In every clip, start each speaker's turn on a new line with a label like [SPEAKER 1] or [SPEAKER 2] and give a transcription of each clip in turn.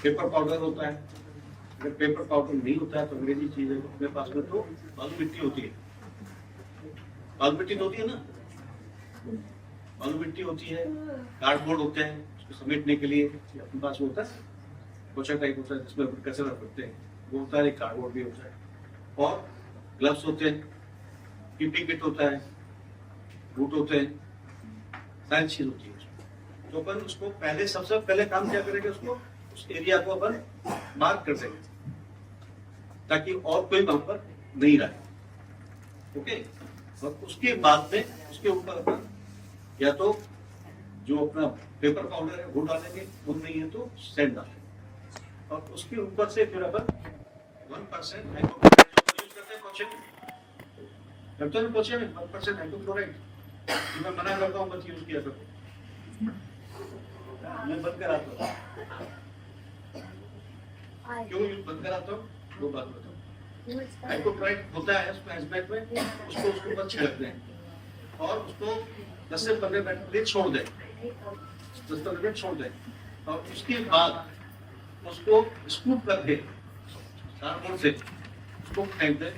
[SPEAKER 1] Pepper powder होता है। अगर पेपर पाउडर नहीं होता है तो अंग्रेजी चीज है अपने पास में, तो बालू मिट्टी होती है। बालू मिट्टी तो होती है ना, बालू मिट्टी होती है, कार्डबोर्ड होते हैं उसको समेटने के लिए अपने पास होता है, पोछा टाइप होता है जिसमें कचरा रखते हैं, वो होता है। कार्डबोर्ड भी होता है, और ग्लव्स होते हैं, पीपी किट होता है, बूट होते हैं, सारी चीज होती है। तो अपन उसको पहले सबसे पहले काम क्या करेंगे, उसको उस एरिया को अपन मार्क कर देंगे ताकि और कोई वहां पर नहीं रहे। ओके, और उसके बाद में उसके ऊपर अपन या तो जो अपना पेपर पाउडर है वो डालेंगे, वो नहीं है तो सैंड डालेंगे, और उसके ऊपर से फिर अपन 1% हाइड्रोक्लोराइड यूज करते हैं पोछे में, करते हैं पोछे में 1% हाइड्रोक्लोराइड। मैं मना करता हूँ मत यूज किया करो, मैं बंद कराता हूँ। क्यों यूज बंद कराता हूँ वो बात बताओ। हाइड्रोक्लोराइड होता है उसमें एस्पेक्ट में, उसको उसके ऊपर छिड़क दें और उसको 10 से 15 मिनट के लिए छोड़ दें, 10-15 मिनट छोड़ दें, और उसके बाद उसको स्कूप करके कार्डबोर्ड से उसको फेंक दें,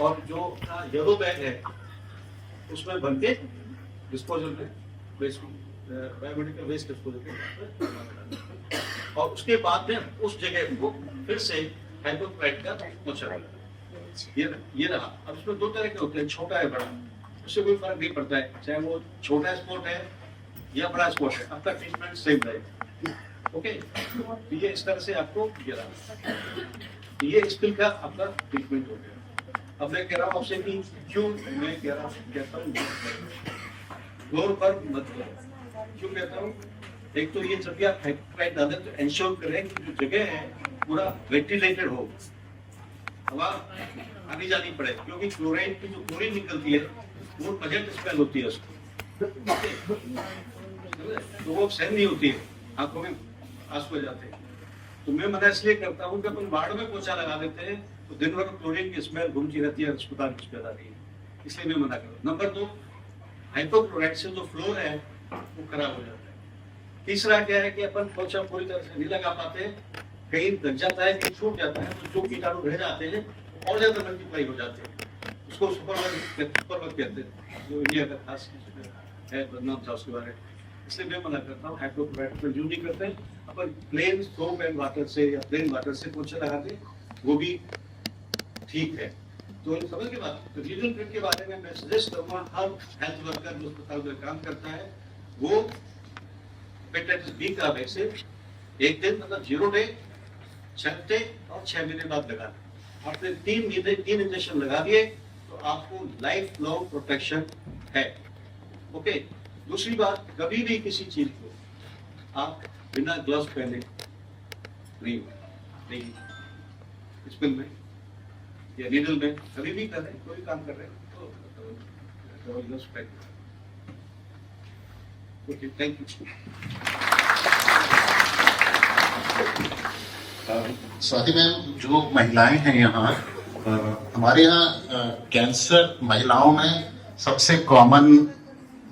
[SPEAKER 1] और जो येलो बैग है उसमें भर के डिस्पोजल में बायोमेडिकल वेस्ट डिस्पोजल, और उसके बाद में उस जगह को फिर से हाइड्रोक्लोराइड का पोछा। ये रहा। अब इसमें दो तरह के होते हैं, छोटा है बड़ा, उससे कोई फर्क नहीं पड़ता है, चाहे वो छोटा स्पॉट है या बड़ा स्पॉट है, आपका ट्रीटमेंट सेम रहेगा। ओके, तो ये इस तरह से आपको ये रहा, ये स्किल का आपका ट्रीटमेंट हो गया। अब मैं कह रहा हूँ आपसे कि क्यों मैं कहता हूँ फ्लोर पर मत करो। क्यों कहता हूँ, एक तो ये जब भी आप हाइड्रोक्लोराइड डालें तो इंश्योर करें कि जो जगह है पूरा वेंटिलेटेड हो, हवा आनी जानी पड़े, क्योंकि क्लोराइड की जो क्लोरीन निकलती है वो बजट स्मेल होती है उसको, तो वो सहन नहीं होती है, आंखों में आंसू हो जाते हैं। तो मैं मना इसलिए करता हूँ कि अपन वार्ड में पोछा लगा देते हैं तो दिन भर क्लोरीन की स्मेल घूमती रहती है, अस्पताल की स्मेल आ रही है, इसलिए मैं मना करूँ। नंबर 2, हाइपोक्लोराइड से जो फ्लोर है वो खराब हो जाता है। तीसरा क्या है कि अपन पोछा पूरी तरह से नहीं लगा पाते, कहीं लग जाता है, कहीं छूट जाता है, तो जो कीटाणु रह जाते हैं और ज्यादा मल्टीप्लाई हो जाते हैं, उसको सुपरबग कहते हैं, जो इंडिया का खास है, बदनाम था उसके बारे में। इसलिए मैं मना करता हूँ, हाइड्रोक्लोराइड को यूज नहीं करते हैं। अपन प्लेन सोप एंड वाटर से या प्लेन वाटर से पोछा लगाते वो भी ठीक है। तो समझ के बात, तो रीजनल ट्रीट के बारे में मैं सजेस्ट करूँगा, हर हेल्थ वर्कर जो अस्पताल में काम करता है वो हेपेटाइटिस बी का वैक्सीन एक दिन मतलब 0 डे 6 हफ्ते और 6 महीने बाद लगाना। आपने 3 इंजेक्शन लगा दिए तो आपको लाइफ लॉन्ग प्रोटेक्शन है। ओके, दूसरी बात, कभी भी किसी चीज को आप बिना ग्लव्स पहने नहीं स्पिल में या नीडल में कभी भी कर रहे हैं, कोई काम कर रहे हैं तो ग्लव्स पहने। Okay, thank you.
[SPEAKER 2] Swati ma'am, जो महिलाएं हैं यहाँ, हमारे यहाँ कैंसर महिलाओं में सबसे कॉमन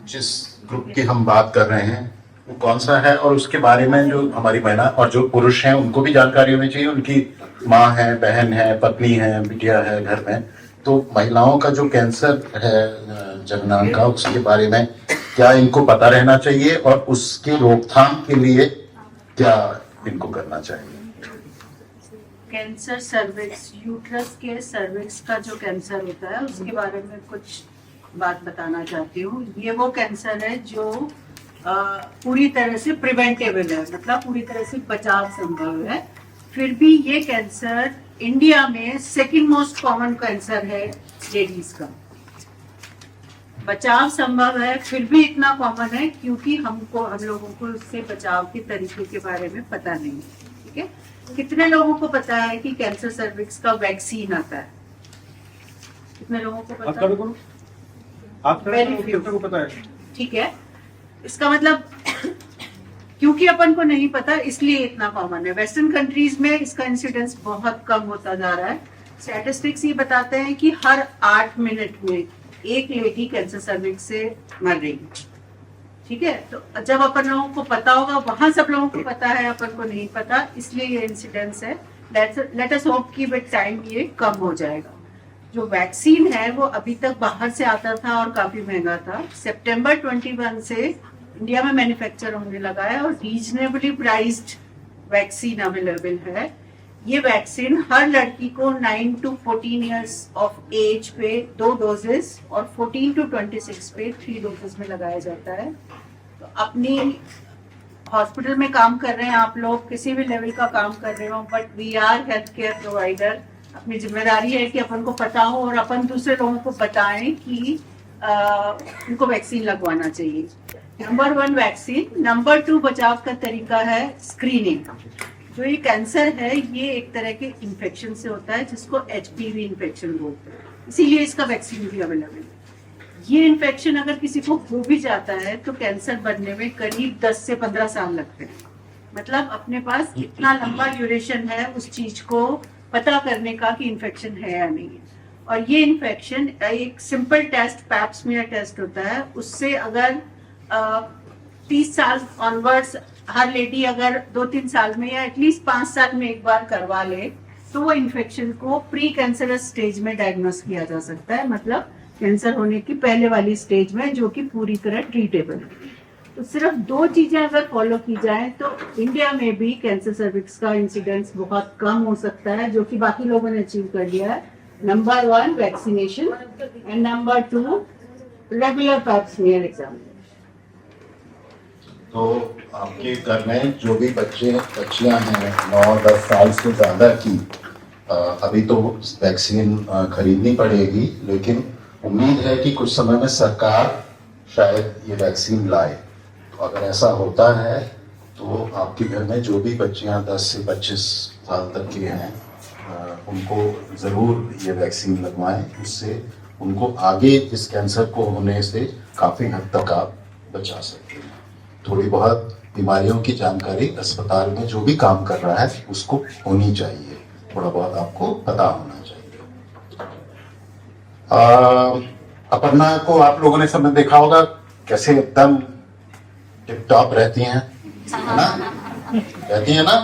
[SPEAKER 2] जिस ग्रुप की हम बात कर रहे हैं वो कौन सा है, और उसके बारे में जो हमारी महिला और जो पुरुष हैं उनको भी जानकारी होनी चाहिए, उनकी माँ है, बहन है, पत्नी है, बिटिया है घर में। तो महिलाओं का जो कैंसर है जननांग का, उसके बारे में क्या इनको पता रहना चाहिए और उसकी रोकथाम के लिए क्या इनको करना चाहिए?
[SPEAKER 3] कैंसर सर्विक्स, यूट्रस के सर्विक्स का जो कैंसर होता है उसके बारे में कुछ बात बताना चाहती हूँ। ये वो कैंसर है जो पूरी तरह से प्रिवेंटेबल है, मतलब पूरी तरह से बचाव संभव है। फिर भी ये कैंसर इंडिया में सेकंड मोस्ट कॉमन कैंसर है लेडीज का। बचाव संभव है, फिर भी इतना कॉमन है क्योंकि हम लोगों को इससे बचाव के तरीके के बारे में पता नहीं है। ठीक है, कितने लोगों को पता है कि कैंसर सर्विक्स का वैक्सीन आता है? कितने लोगों को पता है? आपको पता है? ठीक है, इसका मतलब क्योंकि अपन को नहीं पता इसलिए इतना कॉमन है। वेस्टर्न कंट्रीज में इसका इंसिडेंस बहुत कम होता जा रहा है। स्टैटिस्टिक्स ये बताते हैं कि हर 8 मिनट में एक लेडी कैंसर सर्विक्स से मर रही है। ठीक है, तो जब अपन लोगों को पता होगा, वहां सब लोगों को पता है, अपन को नहीं पता, इसलिए ये इंसिडेंस है। लेट अस होप कि विद टाइम ये कम हो जाएगा। जो वैक्सीन है वो अभी तक बाहर से आता था और काफी महंगा था। सितंबर 21 से इंडिया में मैन्युफैक्चर होने लगा है और रीजनेबली प्राइस्ड वैक्सीन अवेलेबल है। ये वैक्सीन हर लड़की को 9 to 14 इयर्स ऑफ एज पे 2 डोजेस और 14 to 26 पे 3 डोजेस में लगाया जाता है। तो अपनी हॉस्पिटल में काम कर रहे हैं आप लोग, किसी भी लेवल का काम कर रहे हो, but we are health care provider. अपनी जिम्मेदारी है कि अपन को पता हो और अपन दूसरे लोगों को बताएं कि उनको वैक्सीन लगवाना चाहिए। Number 1 vaccine. नंबर 2 बचाव का तरीका है स्क्रीनिंग। जो ये कैंसर है ये एक तरह के इन्फेक्शन से होता है जिसको HPV इन्फेक्शन बोलते हैं, इसीलिए इसका वैक्सीन भी अवेलेबल है। ये इन्फेक्शन अगर किसी को हो भी जाता है तो कैंसर बनने में करीब 10 से 15 साल लगते हैं। मतलब अपने पास इतना लंबा ड्यूरेशन है उस चीज को पता करने का कि इन्फेक्शन है या नहीं है। और ये इन्फेक्शन एक simple test, pap smear test होता है, उससे अगर 30 साल ऑनवर्ड्स हर लेडी अगर 2-3 साल में या एटलीस्ट 5 साल में एक बार करवा ले तो वो इन्फेक्शन को प्री कैंसरस स्टेज में डायग्नोस किया जा सकता है, मतलब कैंसर होने की पहले वाली स्टेज में, जो कि पूरी तरह ट्रीटेबल है। तो सिर्फ 2 चीजें अगर फॉलो की जाए तो इंडिया में भी कैंसर सर्विक्स का इंसिडेंस बहुत कम हो सकता है, जो कि बाकी लोगों ने अचीव कर लिया है। Number 1 vaccination and number 2 regular pap smear exam.
[SPEAKER 2] तो आपके घर में जो भी बच्चियां हैं 9-10 साल से ज़्यादा की, अभी तो वैक्सीन खरीदनी पड़ेगी, लेकिन उम्मीद है कि कुछ समय में सरकार शायद ये वैक्सीन लाए। तो अगर ऐसा होता है तो आपके घर में जो भी बच्चियां 10 से 25 साल तक की हैं उनको ज़रूर ये वैक्सीन लगवाएं। उससे उनको आगे इस कैंसर को होने से काफ़ी हद तक आप बचा सकते हैं। थोड़ी बहुत बीमारियों की जानकारी अस्पताल में जो भी काम कर रहा है उसको होनी चाहिए, थोड़ा बहुत आपको पता होना चाहिए। अपर्णा को आप लोगों ने समय देखा होगा कैसे एकदम टिप टॉप रहती हैं, है ना? रहती हैं ना,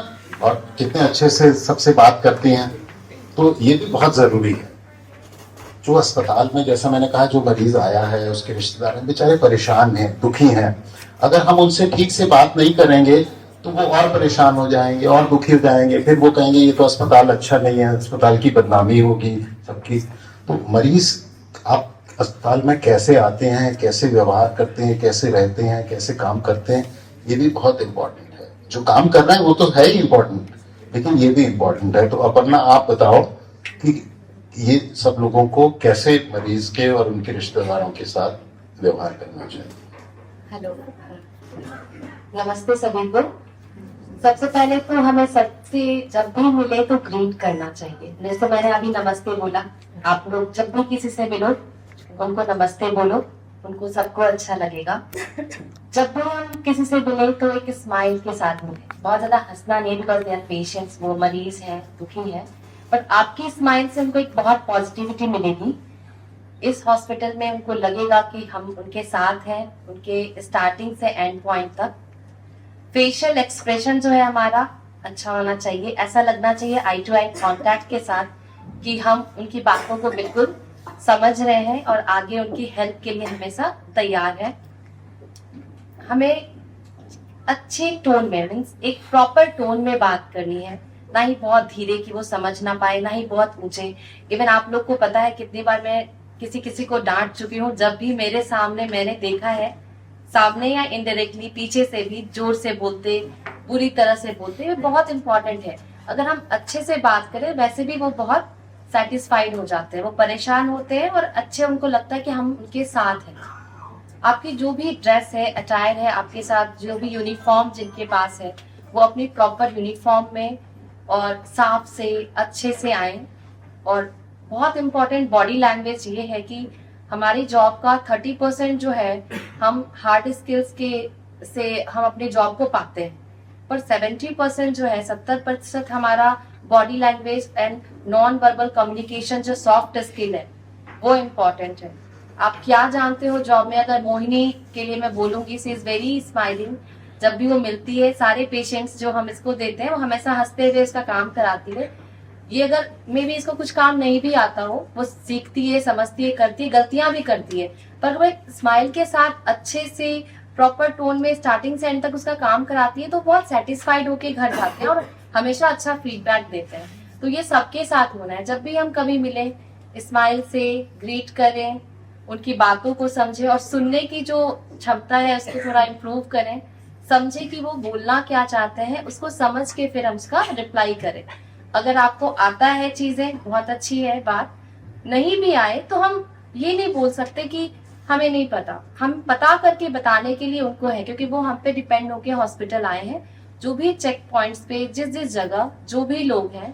[SPEAKER 2] और कितने अच्छे से सबसे बात करती हैं। तो ये भी बहुत जरूरी है। जो अस्पताल में, जैसा मैंने कहा, जो मरीज आया है उसके रिश्तेदार हैं, बेचारे परेशान हैं, दुखी हैं। अगर हम उनसे ठीक से बात नहीं करेंगे तो वो और परेशान हो जाएंगे और दुखी हो जाएंगे, फिर वो कहेंगे ये तो अस्पताल अच्छा नहीं है, अस्पताल की बदनामी होगी सबकी। तो मरीज आप अस्पताल में कैसे आते हैं, कैसे व्यवहार करते हैं, कैसे रहते हैं, कैसे काम करते हैं, ये भी बहुत इम्पोर्टेंट है। जो काम कर रहे हैं वो तो है ही इम्पोर्टेंट, लेकिन ये भी इम्पोर्टेंट है। तो अपर्णा आप बताओ कि ये सब लोगों को कैसे मरीज के और उनके रिश्तेदारों के साथ व्यवहार करना चाहिए।
[SPEAKER 4] हेलो, नमस्ते सभी को। सबसे पहले तो हमें सबसे जब भी मिले तो ग्रीट करना चाहिए। जैसे मैंने अभी नमस्ते बोला, आप लोग जब भी किसी से मिलो उनको नमस्ते बोलो, उनको सबको अच्छा लगेगा। जब भी हम किसी से मिले तो एक स्माइल के साथ मिले। बहुत ज्यादा हंसना नहीं, बिकॉज दे आर पेशेंट्स, वो मरीज है, दुखी है, बट आपकी स्माइल से उनको एक बहुत पॉजिटिविटी मिलेगी। इस हॉस्पिटल में उनको लगेगा कि हम उनके साथ हैं, उनके स्टार्टिंग से एंड पॉइंट तक। फेशियल एक्सप्रेशन जो है हमारा अच्छा होना चाहिए, ऐसा लगना चाहिए आई टू आई कांटेक्ट के साथ कि हम उनकी बातों को बिल्कुल समझ रहे हैं और आगे उनकी हेल्प के लिए हमेशा तैयार है। हमें अच्छे टोन में, मीन्स एक प्रॉपर टोन में बात करनी है, ना ही बहुत धीरे कि वो समझ ना पाए, ना ही बहुत ऊंचे। इवन आप लोग को पता है कितनी बार मैं किसी को डांट चुकी हूँ, जब भी मेरे सामने मैंने देखा है, सामने या इनडायरेक्टली पीछे से भी जोर से बोलते, बुरी तरह से बोलते, बहुत इंपॉर्टेंट है। अगर हम अच्छे से बात करें, वैसे भी वो बहुत सेटिस्फाइड हो जाते हैं, वो परेशान होते हैं और अच्छे उनको लगता है कि हम उनके साथ हैं। आपकी जो भी ड्रेस है, अटायर है, आपके साथ जो भी यूनिफॉर्म जिनके पास है, वो अपनी प्रॉपर यूनिफॉर्म में और साफ से अच्छे से आए। और बहुत इम्पोर्टेंट बॉडी लैंग्वेज ये है कि हमारी जॉब का 30% जो है हम हार्ड स्किल्स के से हम अपने जॉब को पाते हैं, पर 70% जो है, 70% हमारा body language and non verbal communication जो सॉफ्ट स्किल है, वो इम्पोर्टेंट है। आप क्या जानते हो जॉब में? अगर मोहिनी के लिए मैं बोलूंगी, सी इज वेरी स्माइलिंग। जब भी वो मिलती है, सारे पेशेंट्स जो हम इसको देते हैं वो हमेशा हंसते हुए इसका काम कराती है। ये अगर मे बी इसको कुछ काम नहीं भी आता हो, वो सीखती है, समझती है, करती है, गलतियां भी करती है, पर वो एक स्माइल के साथ अच्छे से प्रॉपर टोन में स्टार्टिंग से एंड तक उसका काम कराती है, तो बहुत सेटिस्फाइड होके घर जाते हैं और हमेशा अच्छा फीडबैक देते हैं। तो ये सबके साथ होना है। जब भी हम कभी मिले, स्माइल से ग्रीट करें, उनकी बातों को समझे और सुनने की जो क्षमता है उसको थोड़ा इम्प्रूव करें, समझे कि वो बोलना क्या चाहते हैं, उसको समझ के फिर हम उसका रिप्लाई करें। अगर आपको आता है चीजें, बहुत अच्छी है बात, नहीं भी आए तो हम ये नहीं बोल सकते कि हमें नहीं पता। हम पता करके बताने के लिए उनको है, क्योंकि वो हम पे डिपेंड होके हॉस्पिटल आए हैं। जो भी चेक पॉइंट्स पे जिस जिस जगह जो भी लोग हैं,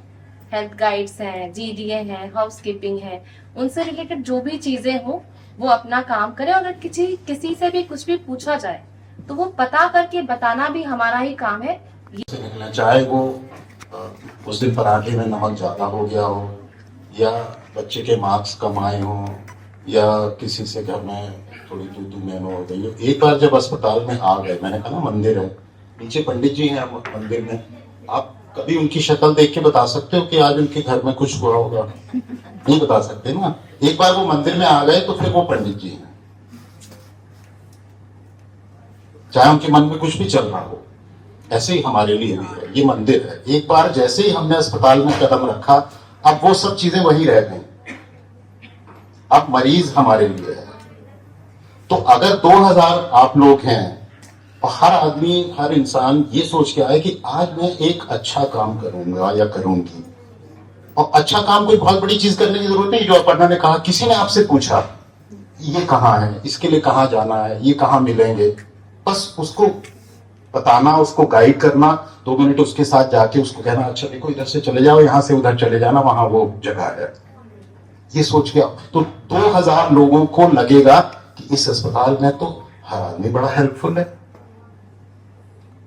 [SPEAKER 4] हेल्थ गाइड्स हैं, जीडीए हैं, हाउस कीपिंग है, उनसे रिलेटेड जो भी चीजें हो वो अपना काम करें। और अगर किसी से भी कुछ भी पूछा जाए तो वो पता करके बताना भी हमारा ही काम है।
[SPEAKER 2] से निकलना, चाहे वो उस दिन पराठे में नमक ज्यादा हो गया हो, या बच्चे के मार्क्स कम आए हो, या किसी से घर में थोड़ी तू मैनो हो गई हो। एक बार जब अस्पताल में आ गए, मैंने कहा ना मंदिर है, नीचे पंडित जी हैं मंदिर में, आप कभी उनकी शक्ल देख के बता सकते हो कि आज उनके घर में कुछ हुआ होगा? नहीं बता सकते ना। एक बार वो मंदिर में आ गए तो फिर वो पंडित जी हैं, चाहे उनके मन में कुछ भी चल रहा हो। ऐसे ही हमारे लिए भी है, ये मंदिर है। एक बार जैसे ही हमने अस्पताल में कदम रखा, अब वो सब चीजें वही रह गई। अब मरीज हमारे लिए है। तो अगर 2000 आप लोग हैं और हर आदमी, हर इंसान ये सोच के आए कि आज मैं एक अच्छा काम करूंगा या करूंगी, और अच्छा काम कोई बहुत बड़ी चीज करने की जरूरत नहीं। जो अपर्णा ने कहा, किसी ने आपसे पूछा ये कहाँ है, इसके लिए कहाँ जाना है, ये कहाँ मिलेंगे, बस उसको बताना, उसको गाइड करना, 2 मिनट उसके साथ जाके उसको कहना, अच्छा देखो इधर से चले जाओ, यहां से उधर चले जाना, वहां वो जगह है। ये सोच के तो 2000 लोगों को लगेगा कि इस अस्पताल में तो हर आदमी बड़ा हेल्पफुल है।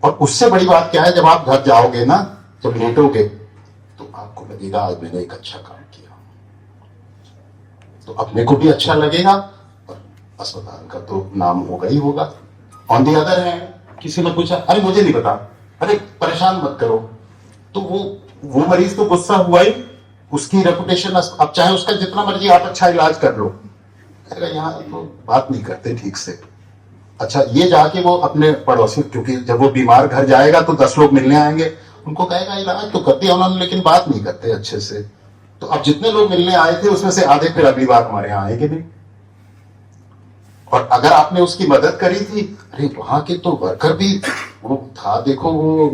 [SPEAKER 2] और उससे बड़ी बात क्या है, जब आप घर जाओगे ना, जब लेटोगे, तो आपको लगेगा आज मैंने एक अच्छा काम किया, तो अपने को भी अच्छा लगेगा और अस्पताल का तो नाम होगा ही होगा। ऑन दी अदर हैंड, किसी ने पूछा, अरे मुझे नहीं पता, अरे परेशान मत करो, तो वो मरीज तो गुस्सा हुआ ही, उसकी रेपुटेशन, अब चाहे उसका जितना मर्जी आप अच्छा इलाज कर लो, यहाँ तो बात नहीं करते ठीक से। अच्छा, ये जाके वो अपने पड़ोसी, क्योंकि जब वो बीमार घर जाएगा तो 10 लोग मिलने आएंगे, उनको कहेगा इलाज तो कर दिया उन्होंने, लेकिन बात नहीं करते अच्छे से। तो अब जितने लोग मिलने आए थे उसमें से आधे फिर अगली बार हमारे यहाँ आएंगे नहीं। और अगर आपने उसकी मदद करी थी, अरे वहां के तो वर्कर भी, वो था देखो, वो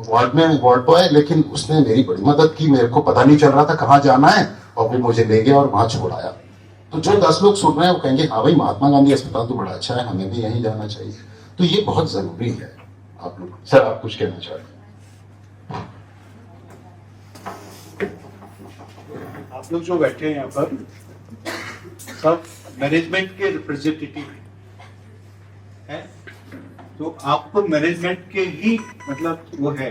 [SPEAKER 2] वार्ड में वार्ड बॉय, लेकिन उसने मेरी बड़ी मदद की, मेरे को पता नहीं चल रहा था कहाँ जाना है, और फिर मुझे ले गया और वहां छोड़ाया। तो जो 10 लोग सुन रहे हैं वो कहेंगे, हाँ भाई महात्मा गांधी अस्पताल तो बड़ा अच्छा है, हमें भी यहीं जाना चाहिए। तो ये बहुत जरूरी है। आप लोग, सर आप कुछ कहना चाहते हैं?
[SPEAKER 1] आप लोग जो बैठे हैं यहाँ पर सब मैनेजमेंट के रिप्रेजेंटेटिव हैं, तो आपको मैनेजमेंट के ही मतलब वो है,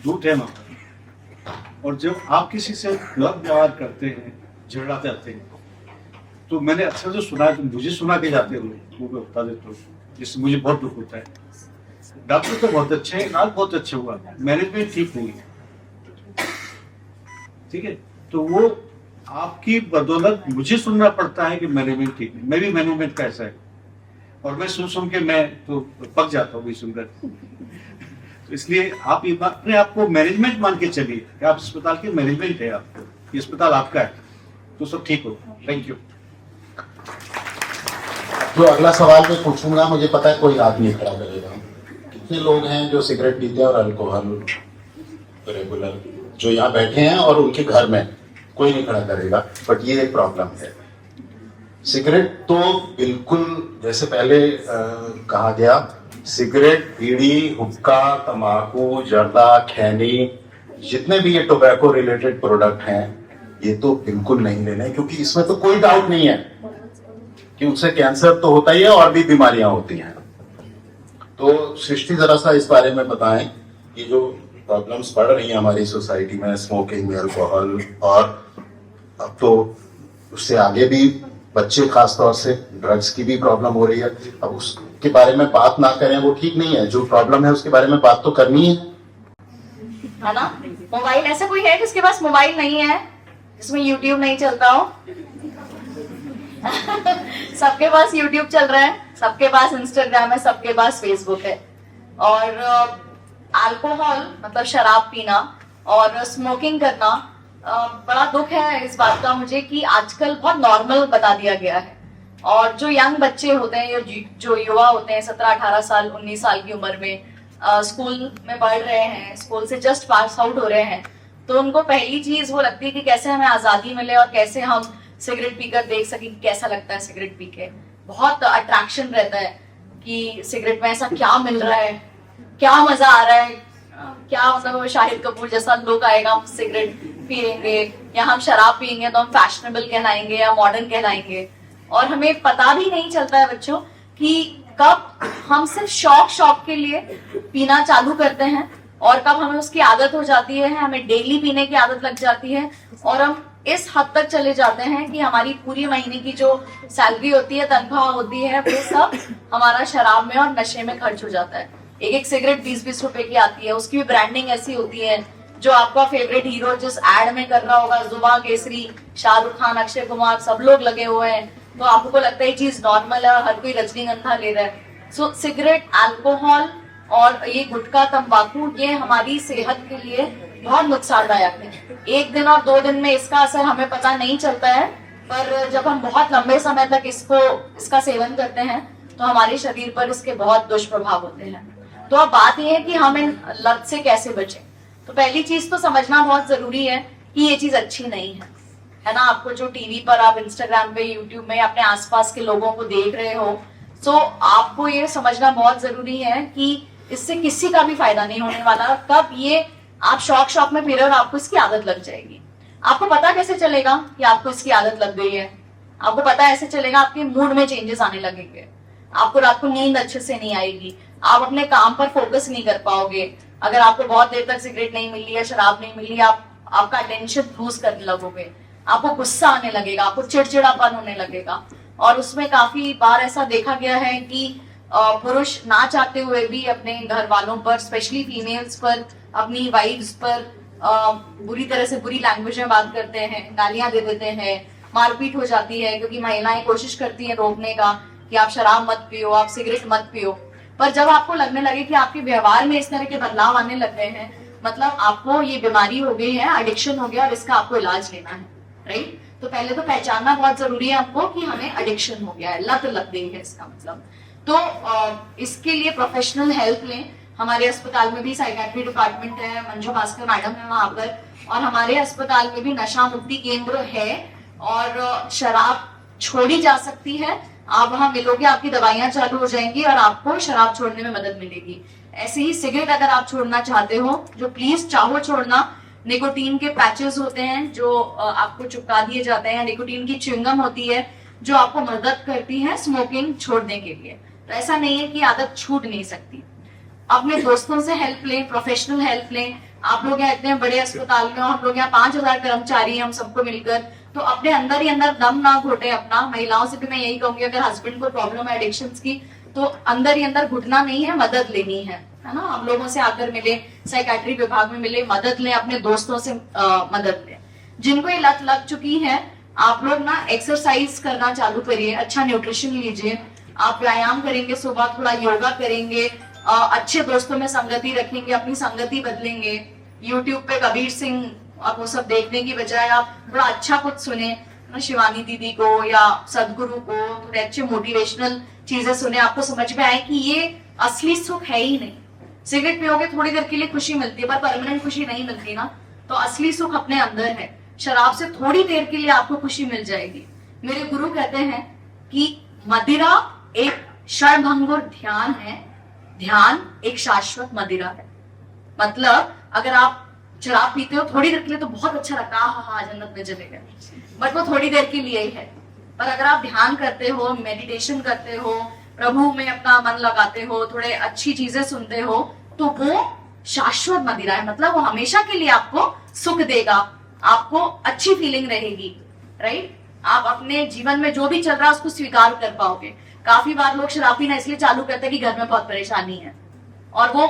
[SPEAKER 1] दूत है वहां पर। और जब आप किसी से गलत व्यवहार करते हैं, झगड़ा जाते हैं, तो मैंने अक्सर जो सुना है, तो मुझे सुना के जाते हो, वो मैं बता देता हूँ, जिससे मुझे बहुत दुख होता है। डॉक्टर तो बहुत अच्छे हैं, इलाज बहुत अच्छा हुआ, मैनेजमेंट ठीक नहीं है, ठीक है। तो वो आपकी बदौलत मुझे सुनना पड़ता है कि मैनेजमेंट ठीक नहीं। मैं भी मैनेजमेंट का ऐसा है, और मैं सुन के मैं तो पक जाता हूँ सुनकर। तो इसलिए आप ये अपने आप को मैनेजमेंट मान के चलिए कि आप अस्पताल के मैनेजमेंट है, आपको ये अस्पताल आपका है, तो सब ठीक हो। Thank you.
[SPEAKER 2] तो अगला सवाल मैं पूछूंगा, मुझे पता है कोई आदमी खड़ा करेगा। कितने लोग हैं जो सिगरेट पीते हैं और अल्कोहल रेगुलर, जो यहाँ बैठे हैं और उनके घर में कोई नहीं खड़ा करेगा, बट ये एक प्रॉब्लम है। सिगरेट तो बिल्कुल, जैसे पहले कहा गया, सिगरेट, बीड़ी, हुक्का, तंबाकू, जर्दा, खैनी, जितने भी ये टोबैको रिलेटेड प्रोडक्ट हैं, ये तो बिल्कुल नहीं लेने, क्योंकि इसमें तो कोई डाउट नहीं है कि उससे कैंसर तो होता ही है और भी बीमारियां होती हैं। तो सृष्टि जरा सा इस बारे में बताएं कि जो प्रॉब्लम्स बढ़ रही हैं हमारी सोसाइटी में, स्मोकिंग, अल्कोहल, और अब तो उससे आगे भी बच्चे खास तौर से ड्रग्स की भी प्रॉब्लम हो रही है। अब उसके बारे में बात ना करें वो ठीक नहीं है, जो प्रॉब्लम है उसके बारे में बात तो करनी
[SPEAKER 5] है ना। मोबाइल, ऐसा कोई है जिसके पास मोबाइल नहीं है जिसमें यूट्यूब नहीं चलता हो? सबके पास यूट्यूब चल रहा है, सबके पास इंस्टाग्राम है, सबके पास फेसबुक है। और अल्कोहल मतलब शराब पीना और स्मोकिंग करना, बड़ा दुख है इस बात का मुझे कि आजकल बहुत नॉर्मल बता दिया गया है। और जो यंग बच्चे होते हैं या जो युवा होते हैं 17-18 साल 19 साल की उम्र में, स्कूल में पढ़ रहे हैं, स्कूल से जस्ट पास आउट हो रहे हैं, तो उनको पहली चीज वो लगती है कि कैसे हमें आजादी मिले और कैसे हम सिगरेट पीकर देख सकें कि कैसा लगता है सिगरेट पी के। बहुत अट्रैक्शन रहता है कि सिगरेट में ऐसा क्या मिल रहा है, क्या मजा आ रहा है, क्या मतलब शाहिद कपूर जैसा लुक आएगा, हम सिगरेट पियेंगे या हम शराब पियेंगे तो हम फैशनेबल कहलाएंगे या मॉडर्न कहलाएंगे। और हमें पता भी नहीं चलता है बच्चों कि कब हम सिर्फ शौक के लिए पीना चालू करते हैं और कब हमें उसकी आदत हो जाती है, हमें डेली पीने की आदत लग जाती है और हम इस हद तक चले जाते हैं कि हमारी पूरी महीने की जो सैलरी होती है, तनख्वाह होती है, वो सब हमारा शराब में और नशे में खर्च हो जाता है। एक सिगरेट 20-20 रुपए की आती है, उसकी भी ब्रांडिंग ऐसी होती है, जो आपका फेवरेट हीरो जिस एड में कर रहा होगा, जुबा केसरी, शाहरुख खान, अक्षय कुमार, सब लोग लगे हुए हैं, तो आपको लगता है ये चीज नॉर्मल है और हर कोई रजनीगंधा ले रहा है। सो सिगरेट, अल्कोहल और ये गुटखा, तंबाकू, ये हमारी सेहत के लिए बहुत नुकसानदायक है। एक दिन और 2 दिन में इसका असर हमें पता नहीं चलता है, पर जब हम बहुत लंबे समय तक इसका सेवन करते हैं तो हमारे शरीर पर इसके बहुत दुष्प्रभाव होते हैं। तो अब बात यह है कि हम इन लत से कैसे बचें। तो पहली चीज तो समझना बहुत जरूरी है कि ये चीज अच्छी नहीं है ना। आपको जो टीवी पर, आप इंस्टाग्राम पे, यूट्यूब में अपने आसपास के लोगों को देख रहे हो, तो आपको ये समझना बहुत जरूरी है कि इससे किसी का भी फायदा नहीं होने वाला। कब ये आप शौक में पी रहे हो और आपको इसकी आदत लग जाएगी। आपको पता कैसे चलेगा कि आपको इसकी आदत लग गई है? आपको पता ऐसे चलेगा, आपके मूड में चेंजेस आने लगेंगे, आपको रात को नींद अच्छे से नहीं आएगी, आप अपने काम पर फोकस नहीं कर पाओगे। अगर आपको बहुत देर तक सिगरेट नहीं मिली या शराब नहीं मिली, आपका अटेंशन लूज करने लगोगे, आपको गुस्सा आने लगेगा, आपको चिड़चिड़ापन होने लगेगा। और उसमें काफी बार ऐसा देखा गया है कि पुरुष ना चाहते हुए भी अपने घर वालों पर, स्पेशली फीमेल्स पर, अपनी वाइफ्स पर बुरी तरह से बुरी लैंग्वेज में बात करते हैं, गालियां दे देते हैं, मारपीट हो जाती है, क्योंकि महिलाएं कोशिश करती हैं रोकने का कि आप शराब मत पियो, आप सिगरेट मत पियो। पर जब आपको लगने लगे कि आपके व्यवहार में इस तरह के बदलाव आने लग गए हैं, मतलब आपको ये बीमारी हो गई है, एडिक्शन हो गया और इसका आपको इलाज लेना है, राइट। तो पहले तो पहचानना बहुत जरूरी है आपको कि हमें एडिक्शन हो गया है, लत लग गई है इसका मतलब। तो इसके लिए प्रोफेशनल हेल्प लें। हमारे अस्पताल में भी साइकेट्री डिपार्टमेंट है, मंजू भास्कर मैडम है वहां पर, और हमारे अस्पताल में भी नशा मुक्ति केंद्र है और शराब छोड़ी जा सकती है। आप वहां मिलोगे, आपकी दवाइयां चालू हो जाएंगी और आपको शराब छोड़ने में मदद मिलेगी। ऐसे ही सिगरेट अगर आप छोड़ना चाहते हो, जो प्लीज चाहो छोड़ना, निकोटीन के पैचेस होते हैं जो आपको चिपका दिए जाते हैं, निकोटीन की च्युइंगम होती है जो आपको मदद करती है स्मोकिंग छोड़ने के लिए। तो ऐसा नहीं है कि आदत छूट नहीं सकती। अपने दोस्तों से हेल्प लें, प्रोफेशनल हेल्प लें। आप लोग यहाँ इतने बड़े अस्पताल में, हम लोग यहाँ 5000 कर्मचारी हैं, हम सबको मिलकर, तो अपने अंदर ही अंदर दम ना घोटे अपना। महिलाओं से भी मैं यही कहूंगी, अगर हस्बैंड को प्रॉब्लम है एडिक्शंस की, तो अंदर ही अंदर घुटना नहीं है, मदद लेनी है ना। हम लोगों से आकर मिले, साइकेट्री विभाग में मिले, मदद लें, अपने दोस्तों से मदद लें। जिनको ये लत लग चुकी है, आप लोग ना एक्सरसाइज करना चालू करिए, अच्छा न्यूट्रिशन लीजिए, आप व्यायाम करेंगे, सुबह थोड़ा योगा करेंगे, अच्छे दोस्तों में संगति रखेंगे, अपनी संगति बदलेंगे। यूट्यूब पे कबीर सिंह आप वो सब देखने की बजाय आप थोड़ा अच्छा कुछ सुने, शिवानी दीदी को या सदगुरु को, थोड़े अच्छे मोटिवेशनल चीजें सुने, आपको समझ में आए कि ये असली सुख है ही नहीं। सिगरेट पियोगे थोड़ी देर के लिए खुशी मिलती है, पर परमानेंट खुशी नहीं मिलती ना। तो असली सुख अपने अंदर है। शराब से थोड़ी देर के लिए आपको खुशी मिल जाएगी। मेरे गुरु कहते हैं कि मदिरा एक क्षणभंगुर ध्यान है, ध्यान एक शाश्वत मदिरा है। मतलब अगर आप शराब पीते हो थोड़ी देर के लिए तो बहुत अच्छा लगता है, हाँ जन्नत में चले गए, बट वो थोड़ी देर के लिए ही है। पर अगर आप ध्यान करते हो, मेडिटेशन करते हो, प्रभु में अपना मन लगाते हो, थोड़े अच्छी चीजें सुनते हो, तो वो शाश्वत मदिरा है। मतलब वो हमेशा के लिए आपको सुख देगा, आपको अच्छी फीलिंग रहेगी, राइट। आप अपने जीवन में जो भी चल रहा है उसको स्वीकार कर पाओगे। काफी बार लोग शराब पीना इसलिए चालू करते हैं कि घर में बहुत परेशानी है, और वो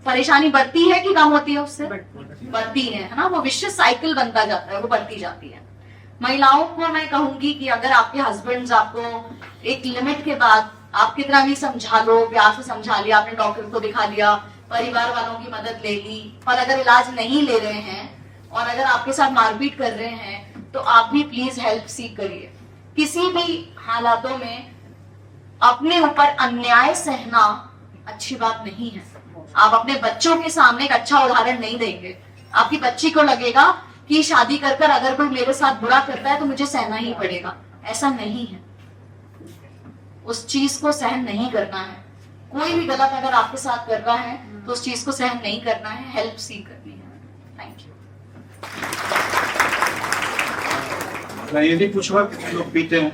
[SPEAKER 5] परेशानी बढ़ती है कि कम होती है, उससे बढ़ती है ना, वो विशियस साइकिल बनता जाता है, वो बढ़ती जाती है। महिलाओं को मैं कहूंगी कि अगर आपके हस्बैंड्स आपको एक लिमिट के बाद आप कितना भी समझा लो, प्यार से समझा लिया, आपने डॉक्टर को दिखा लिया, परिवार वालों की मदद ले ली, पर अगर इलाज नहीं ले रहे हैं और अगर आपके साथ मारपीट कर रहे हैं, तो आप भी प्लीज हेल्प सीख करिए। किसी भी हालातों में अपने ऊपर अन्याय सहना अच्छी बात नहीं है। आप अपने बच्चों के सामने एक अच्छा उदाहरण नहीं देंगे। आपकी बच्ची को लगेगा कि शादी कर कर अगर कोई मेरे साथ बुरा करता है तो मुझे सहना ही पड़ेगा। ऐसा नहीं है, उस चीज को सहन नहीं करना है। कोई भी गलत अगर आपके साथ कर रहा है तो उस चीज को सहन नहीं करना है, हेल्प सीख करनी है। Thank you.
[SPEAKER 1] मैं ये नहीं पूछूंगा कितने लोग पीते हैं,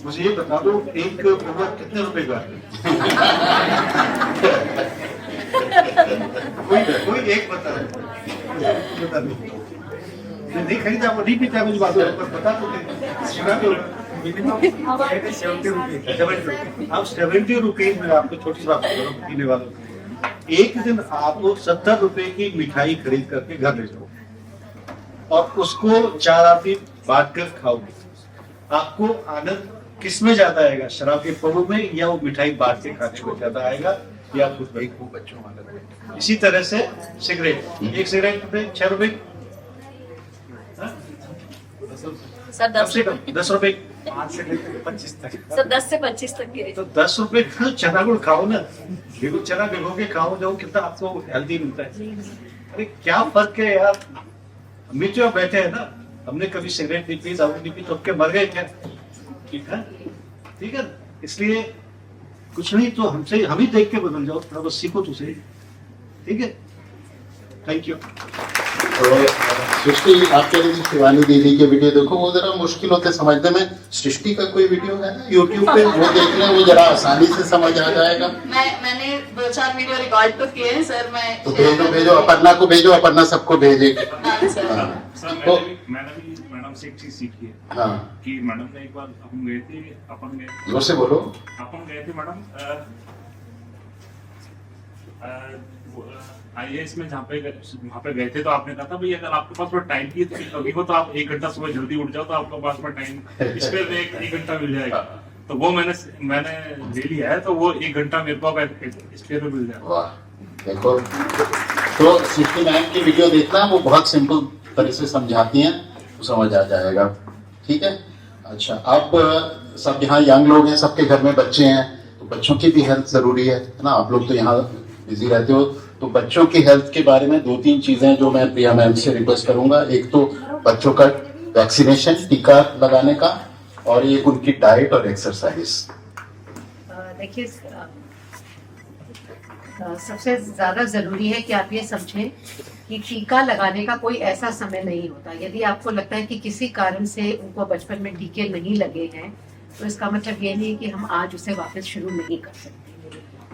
[SPEAKER 1] मुझे ये बता दो एक ओवर कितने रुपए का है? कोई एक बता दो। नहीं खरीदा वो नहीं पीता, मुझे बात बता दो। आप 70 रुपीज में आपको छोटी सी बात पीने वालों, एक दिन आप 70 रुपए की मिठाई खरीद करके घर ले जाओ और उसको 4 आदमी बांट कर खाओगे, आपको आनंद किसमें ज्यादा आएगा? शराब के पड़ों में या वो मिठाई बांट के खाने में ज्यादा आएगा, या कुछ भाई खूब बच्चों वाला। इसी तरह से सिगरेट, एक सिगरेट पे 6 रुपए,
[SPEAKER 5] सर
[SPEAKER 1] 10 रुपए, 5 से लेकर 25 तक,
[SPEAKER 5] सर 10 से 25 तक गिरे
[SPEAKER 1] तो 10 रुपए का चना गुड़ खाओ ना, चना भिगो के खाओ, जो कितना आपको हेल्दी मिलता है। अरे क्या फर्क है यार, हम जो बैठे हैं ना, हमने कभी सिगरेट नहीं पी, दारू नहीं पी, तो के मर गए क्या? ठीक है, ठीक है। इसलिए कुछ नहीं तो हमसे, हम ही देख के बदल जाओ, थोड़ा बस सीखो तो सही। ठीक है, थैंक यू।
[SPEAKER 2] तो सृष्टि, आप कह रही थी शिवानी दीदी के वीडियो देखो, वो जरा मुश्किल होते समझने में। सृष्टि का कोई वीडियो है ना यूट्यूब पे, वो देख लें, वो जरा आसानी से समझ आ जाएगा।
[SPEAKER 5] मैंने 2-4 वीडियो रिकॉर्ड तो किए हैं सर। मैं
[SPEAKER 2] तो भेजो अपर्णा को, भेजो, अपर्णा सबको भेजेगी।
[SPEAKER 6] सर मैंने भी मैडम से एक चीज सीखी है।
[SPEAKER 2] हाँ,
[SPEAKER 6] कि मैडम ने एक बार अपन गए थे,
[SPEAKER 2] जोर से बोलो।
[SPEAKER 6] अपन गए थे मैडम IAS में, जहाँ पे गए थे, तो आपने कहा था भाई अगर आपके पास में टाइम की कमी हो तो आप 1 घंटा सुबह जल्दी उठ जाओ, तो आपके पास में टाइम इस पे 1 घंटा मिल जाएगा। तो वो मैंने ले लिया है, तो वो 1 घंटा मेरे को इस पे मिल जाएगा।
[SPEAKER 2] वाह, देखो, तो सृष्टि मैम की वीडियो देखना, वो बहुत सिंपल तरह से समझाती हैं, तो समझ आ जाएगा। ठीक है, अच्छा, अब सब यहाँ यंग लोग हैं, सबके घर में बच्चे हैं, तो बच्चों की भी हेल्थ जरूरी है ना। आप लोग तो यहाँ बिजी रहते हो, तो बच्चों की हेल्थ के बारे में 2-3 चीजें जो मैं प्रिया मैम से रिक्वेस्ट करूंगा। एक तो बच्चों का वैक्सीनेशन, टीका लगाने का, और एक उनकी डाइट और एक्सरसाइज।
[SPEAKER 3] देखिए, सबसे ज्यादा जरूरी है कि आप ये समझें कि टीका लगाने का कोई ऐसा समय नहीं होता। यदि आपको लगता है कि किसी कारण से उनको बचपन में टीके नहीं लगे हैं, तो इसका मतलब ये नहीं कि हम आज उसे वापस शुरू नहीं कर सकते।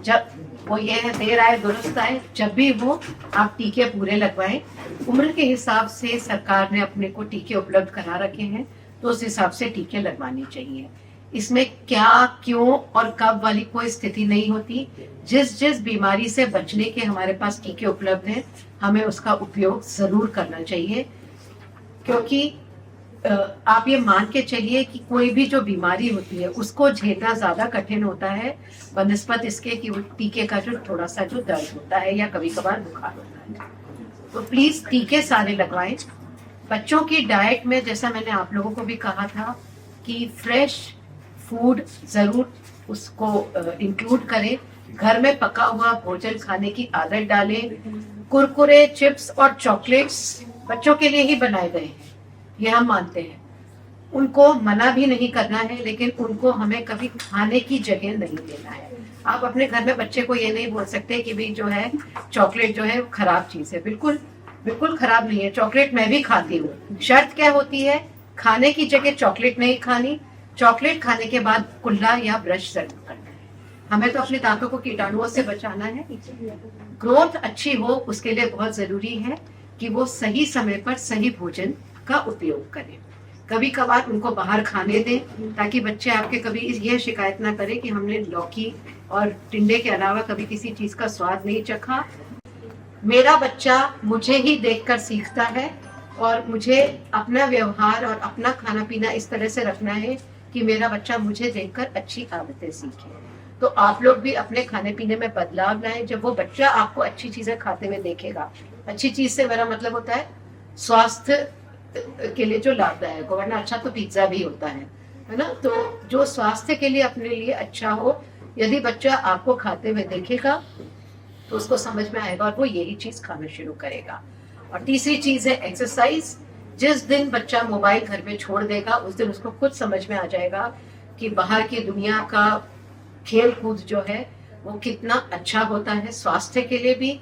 [SPEAKER 3] जब वो ये है देर आए दुरुस्त आए, जब भी वो आप टीके पूरे लगवाएं। उम्र के हिसाब से सरकार ने अपने को टीके उपलब्ध करा रखे हैं, तो उस हिसाब से टीके लगवाने चाहिए। इसमें क्या, क्यों और कब वाली कोई स्थिति नहीं होती। जिस जिस बीमारी से बचने के हमारे पास टीके उपलब्ध हैं, हमें उसका उपयोग जरूर करना चाहिए। क्योंकि आप ये मान के चलिए कि कोई भी जो बीमारी होती है उसको झेलना ज्यादा कठिन होता है बनस्पत इसके कि टीके का जो थोड़ा सा जो दर्द होता है या कभी कभार बुखार होता है। तो प्लीज टीके सारे लगवाएं। बच्चों की डाइट में, जैसा मैंने आप लोगों को भी कहा था, कि फ्रेश फूड जरूर उसको इंक्लूड करें। घर में पका हुआ भोजन खाने की आदत डालें। कुरकुरे, चिप्स और चॉकलेट्स बच्चों के लिए ही बनाए गए हैं, ये हम मानते हैं। उनको मना भी नहीं करना है, लेकिन उनको हमें कभी खाने की जगह नहीं देना है। आप अपने घर में बच्चे को ये नहीं बोल सकते कि भाई जो है चॉकलेट जो है खराब चीज है। बिल्कुल बिल्कुल खराब नहीं है, चॉकलेट मैं भी खाती हूँ। शर्त क्या होती है? खाने की जगह चॉकलेट नहीं खानी। चॉकलेट खाने के बाद कुल्ला या ब्रश जरूर करना है। हमें तो अपने दांतों को कीटाणुओं से बचाना है। ग्रोथ अच्छी हो उसके लिए बहुत जरूरी है कि वो सही समय पर सही भोजन का उपयोग करें।
[SPEAKER 7] कभी कभार उनको बाहर खाने दें ताकि बच्चे आपके कभी यह शिकायत ना करें कि हमने लौकी और टिंडे के अलावा कभी किसी चीज का स्वाद नहीं चखा। मेरा बच्चा मुझे ही देखकर सीखता है और मुझे अपना व्यवहार और अपना खाना पीना इस तरह से रखना है कि मेरा बच्चा मुझे देखकर अच्छी आदतें सीखे। तो आप लोग भी अपने खाने पीने में बदलाव लाएं। जब वो बच्चा आपको अच्छी चीजें खाते हुए देखेगा, अच्छी चीज से मेरा मतलब होता है स्वास्थ्य के लिए जो लाभदायक हो, वरना अच्छा तो पिज्जा भी होता है ना। तो जो स्वास्थ्य के लिए अपने लिए अच्छा हो, यदि बच्चा आपको खाते हुए देखेगा तो उसको समझ में आएगा और वो यही चीज खाना शुरू करेगा। और तीसरी चीज है एक्सरसाइज। जिस दिन बच्चा मोबाइल घर में छोड़ देगा उस दिन उसको खुद समझ में आ जाएगा कि बाहर की दुनिया का खेल कूद जो है वो कितना अच्छा होता है, स्वास्थ्य के लिए भी,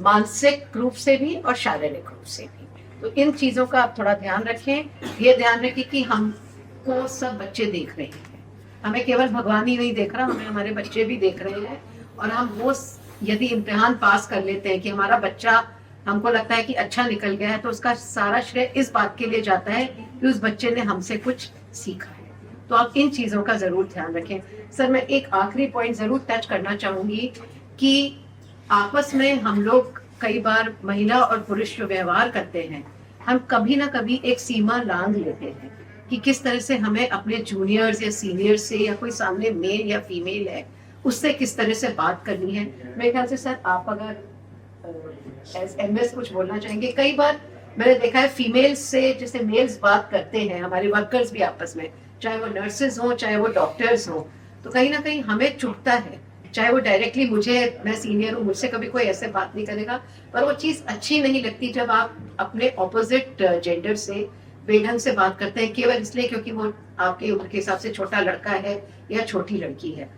[SPEAKER 7] मानसिक रूप से भी और शारीरिक रूप से भी। तो इन चीजों का आप थोड़ा ध्यान रखें। ये ध्यान रखें कि हमको सब बच्चे देख रहे हैं, हमें केवल भगवान ही नहीं देख रहा, हमें हमारे बच्चे भी देख रहे हैं। और हम वो यदि इम्तिहान पास कर लेते हैं कि हमारा बच्चा हमको लगता है कि अच्छा निकल गया है, तो उसका सारा श्रेय इस बात के लिए जाता है कि उस बच्चे ने हमसे कुछ सीखा है। तो आप इन चीजों का जरूर ध्यान रखें। सर, मैं एक आखिरी पॉइंट जरूर टच करना चाहूंगी कि आपस में हम लोग कई बार महिला और पुरुष जो व्यवहार करते हैं, हम कभी ना कभी एक सीमा लांघ लेते हैं कि किस तरह से हमें अपने जूनियर्स या सीनियर्स से या कोई सामने मेल या फीमेल है उससे किस तरह से बात करनी है। मेरे ख्याल से सर आप अगर एज एमएस कुछ बोलना चाहेंगे। कई बार मैंने देखा है फीमेल्स से जैसे मेल्स बात करते हैं, हमारे वर्कर्स भी आपस में, चाहे वो नर्सेज हो चाहे वो डॉक्टर्स हो, तो कहीं ना कहीं हमें चुभता है। चाहे वो डायरेक्टली मुझे, मैं सीनियर हूँ, मुझसे कभी कोई ऐसे बात नहीं करेगा, पर वो चीज अच्छी नहीं लगती जब आप अपने ऑपोजिट जेंडर से बेढंग से बात करते हैं केवल इसलिए क्योंकि वो आपके उम्र के हिसाब से छोटा लड़का है या छोटी लड़की है।